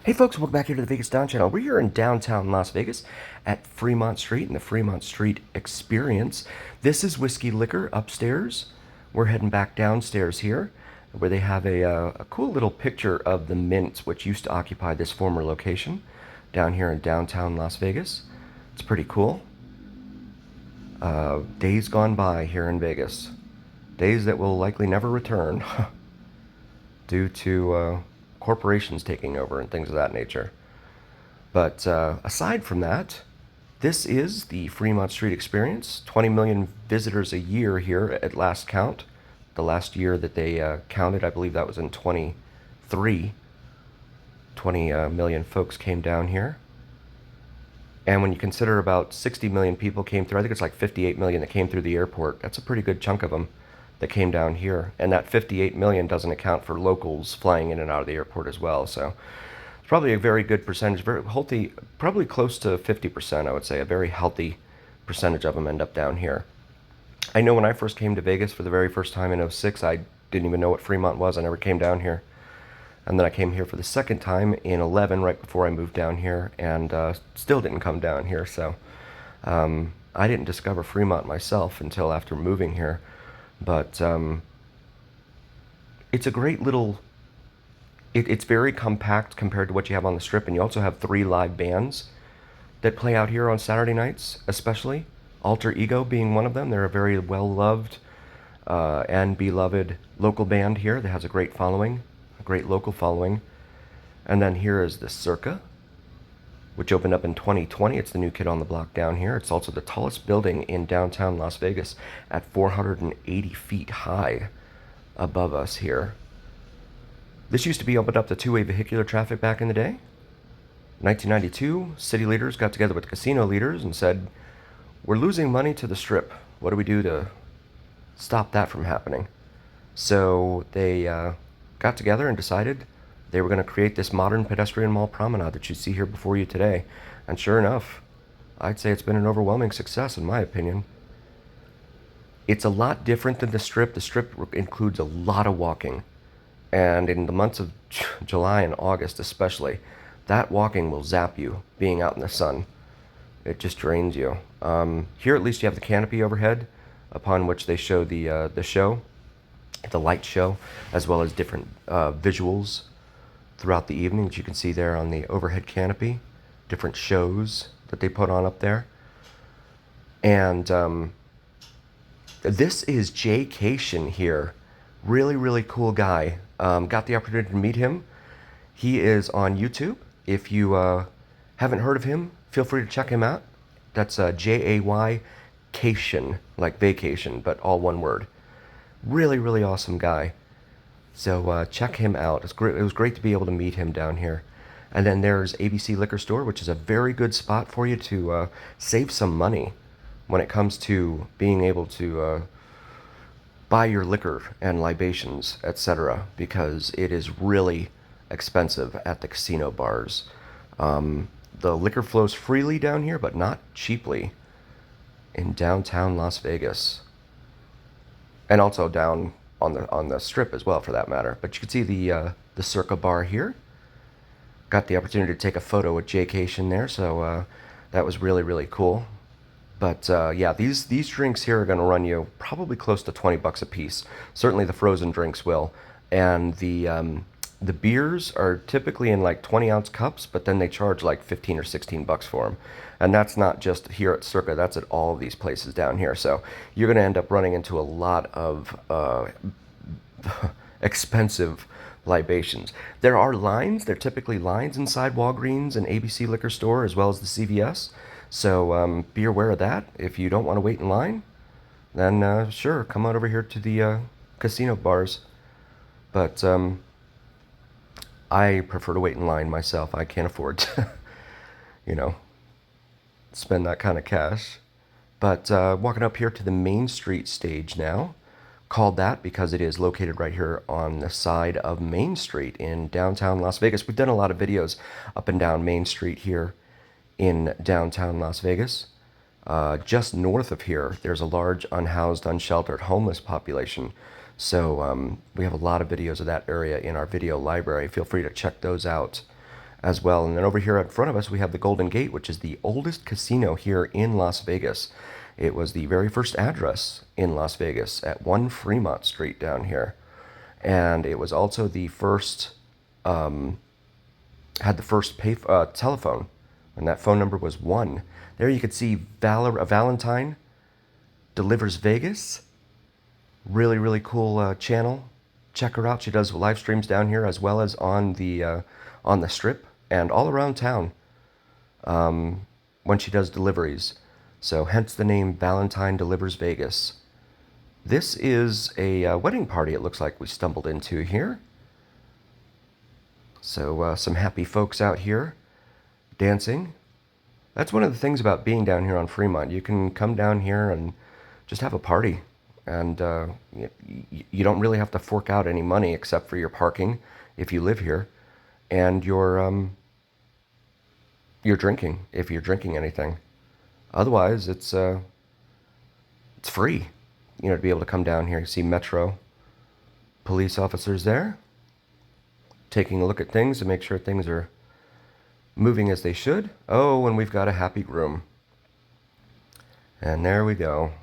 Hey folks, welcome back here to the Vegas Down Channel. We're here in downtown Las Vegas at Fremont Street in the Fremont Street Experience. This is Whiskey Liquor upstairs. We're heading back downstairs here where they have a cool little picture of the Mint, which used to occupy this former location down here in downtown Las Vegas. It's pretty cool. Days gone by here in Vegas. Days that will likely never return due to corporations taking over and things of that nature. But aside from that, this is the Fremont Street Experience. 20 million visitors a year here at last count. The last year that they counted, I believe that was in 23. 20 million folks came down here. And when you consider about 60 million people came through, I think it's like 58 million that came through the airport. That's a pretty good chunk of them that came down here. And that 58 million doesn't account for locals flying in and out of the airport as well. So it's probably a very good percentage, very healthy, probably close to 50%, I would say. A very healthy percentage of them end up down here. I know when I first came to Vegas for the very first time in '06, I didn't even know what Fremont was. I never came down here. And then I came here for the second time in '11, right before I moved down here, and still didn't come down here. So I didn't discover Fremont myself until after moving here. But it's a great little, it's very compact compared to what you have on the Strip. And you also have 3 live bands that play out here on Saturday nights, especially. Alter Ego being one of them. They're a very well-loved and beloved local band here that has a great following. Great local following. And then here is the Circa, which opened up in 2020. It's the new kid on the block down here. It's also the tallest building in downtown Las Vegas at 480 feet high above us here. This used to be opened up to two-way vehicular traffic back in the day. 1992, city leaders got together with casino leaders and said, we're losing money to the Strip. What do we do to stop that from happening? So they got together and decided they were going to create this modern pedestrian mall promenade that you see here before you today. And sure enough, I'd say it's been an overwhelming success in my opinion. It's a lot different than the Strip. The Strip includes a lot of walking. And in the months of July and August especially, that walking will zap you being out in the sun. It just drains you. Here at least you have the canopy overhead upon which they show the show. The light show, as well as different visuals throughout the evening that you can see there on the overhead canopy, different shows that they put on up there. And this is Jay Cation here. Really, really cool guy. Got the opportunity to meet him. He is on YouTube. If you haven't heard of him, feel free to check him out. That's Jay Cation, like vacation, but all one word. Really, really awesome guy. So check him out. It was great to be able to meet him down here. And then there's ABC Liquor Store, which is a very good spot for you to save some money when it comes to being able to buy your liquor and libations, etc., because it is really expensive at the casino bars. The liquor flows freely down here, but not cheaply in downtown Las Vegas. And also down on the Strip as well, for that matter. But you can see the Circa bar here. Got the opportunity to take a photo with Jay Cation there, so that was really, really cool. But yeah, these drinks here are going to run you probably close to 20 bucks a piece. Certainly the frozen drinks will, and the beers are typically in like 20-ounce cups, but then they charge like 15 or 16 bucks for them. And that's not just here at Circa, that's at all of these places down here. So you're going to end up running into a lot of expensive libations. There are lines, there are typically lines inside Walgreens and ABC Liquor Store as well as the CVS. So be aware of that. If you don't want to wait in line, then sure, come on over here to the casino bars. But I prefer to wait in line myself. I can't afford to, spend that kind of cash. But walking up here to the Main Street stage now, called that because it is located right here on the side of Main Street in downtown Las Vegas. We've done a lot of videos up and down Main Street here in downtown Las Vegas. Just north of here, there's a large unhoused, unsheltered, homeless population. So we have a lot of videos of that area in our video library. Feel free to check those out as well. And then over here in front of us, we have the Golden Gate, which is the oldest casino here in Las Vegas. It was the very first address in Las Vegas at 1 Fremont Street down here. And it was also the first, had the first telephone, and that phone number was 1. There you could see Valentine Delivers Vegas. Really, really cool channel. Check her out. She does live streams down here as well as on the Strip and all around town when she does deliveries. So hence the name Valentine Delivers Vegas. This is a wedding party, it looks like we stumbled into here. So some happy folks out here dancing. That's one of the things about being down here on Fremont. You can come down here and just have a party. And you don't really have to fork out any money except for your parking if you live here, and your drinking if you're drinking anything. Otherwise, it's free, to be able to come down here. You see Metro police officers there, taking a look at things to make sure things are moving as they should. Oh, and we've got a happy groom. And there we go.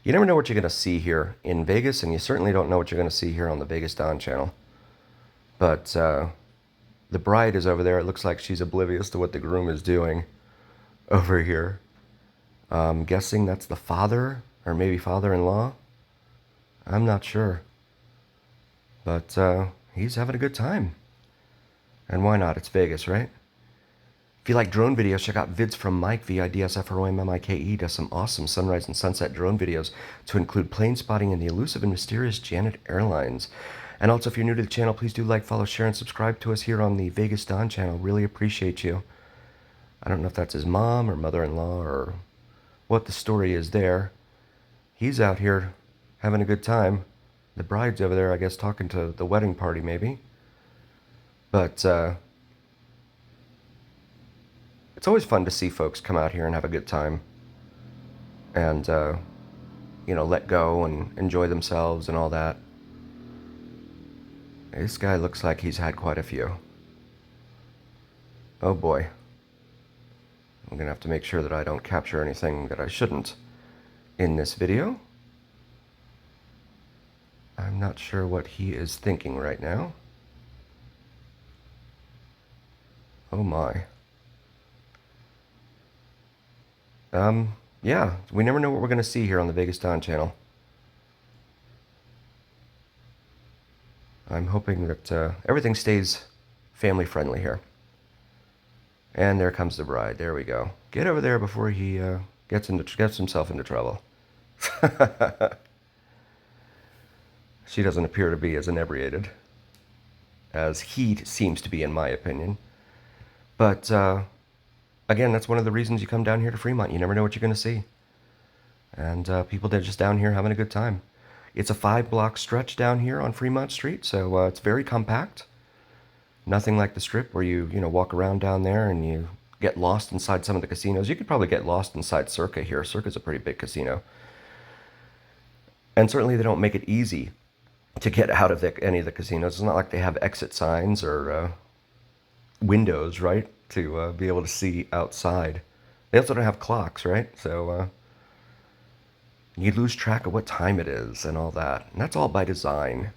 You never know what you're going to see here in Vegas, and you certainly don't know what you're going to see here on the Vegas Dawn channel. But the bride is over there. It looks like she's oblivious to what the groom is doing over here. I'm guessing that's the father, or maybe father-in-law. I'm not sure. But he's having a good time. And why not? It's Vegas, right? If you like drone videos, check out vids from Mike, VIDSFROMMIKE. Does some awesome sunrise and sunset drone videos to include plane spotting and the elusive and mysterious Janet Airlines. And also, if you're new to the channel, please do like, follow, share, and subscribe to us here on the Vegas Dawn channel. Really appreciate you. I don't know if that's his mom or mother-in-law or what the story is there. He's out here having a good time. The bride's over there, I guess, talking to the wedding party, maybe. But it's always fun to see folks come out here and have a good time. And, let go and enjoy themselves and all that. This guy looks like he's had quite a few. Oh boy. I'm going to have to make sure that I don't capture anything that I shouldn't in this video. I'm not sure what he is thinking right now. Oh my. Yeah, we never know what we're going to see here on the Vegas Dawn channel. I'm hoping that everything stays family friendly here. And there comes the bride. There we go. Get over there before he gets himself into trouble. She doesn't appear to be as inebriated as he seems to be, in my opinion. But again, that's one of the reasons you come down here to Fremont. You never know what you're going to see. And people are just down here having a good time. It's a 5-block stretch down here on Fremont Street, so it's very compact. Nothing like the Strip where you walk around down there and you get lost inside some of the casinos. You could probably get lost inside Circa here. Circa's a pretty big casino. And certainly they don't make it easy to get out of any of the casinos. It's not like they have exit signs or windows, right, to be able to see outside. They also don't have clocks, right? So you lose track of what time it is and all that. And that's all by design.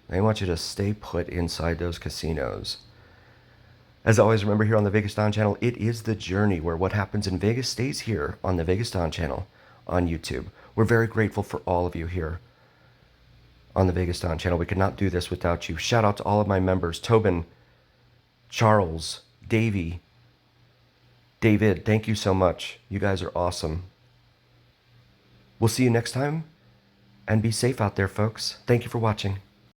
They want you to stay put inside those casinos. As always, remember here on the Vegas Dawn channel, it is the journey where what happens in Vegas stays here on the Vegas Dawn channel on YouTube. We're very grateful for all of you here on the Vegas Dawn channel. We could not do this without you. Shout out to all of my members, Tobin, Charles, Davey, David, thank you so much. You guys are awesome. We'll see you next time, and be safe out there, folks. Thank you for watching.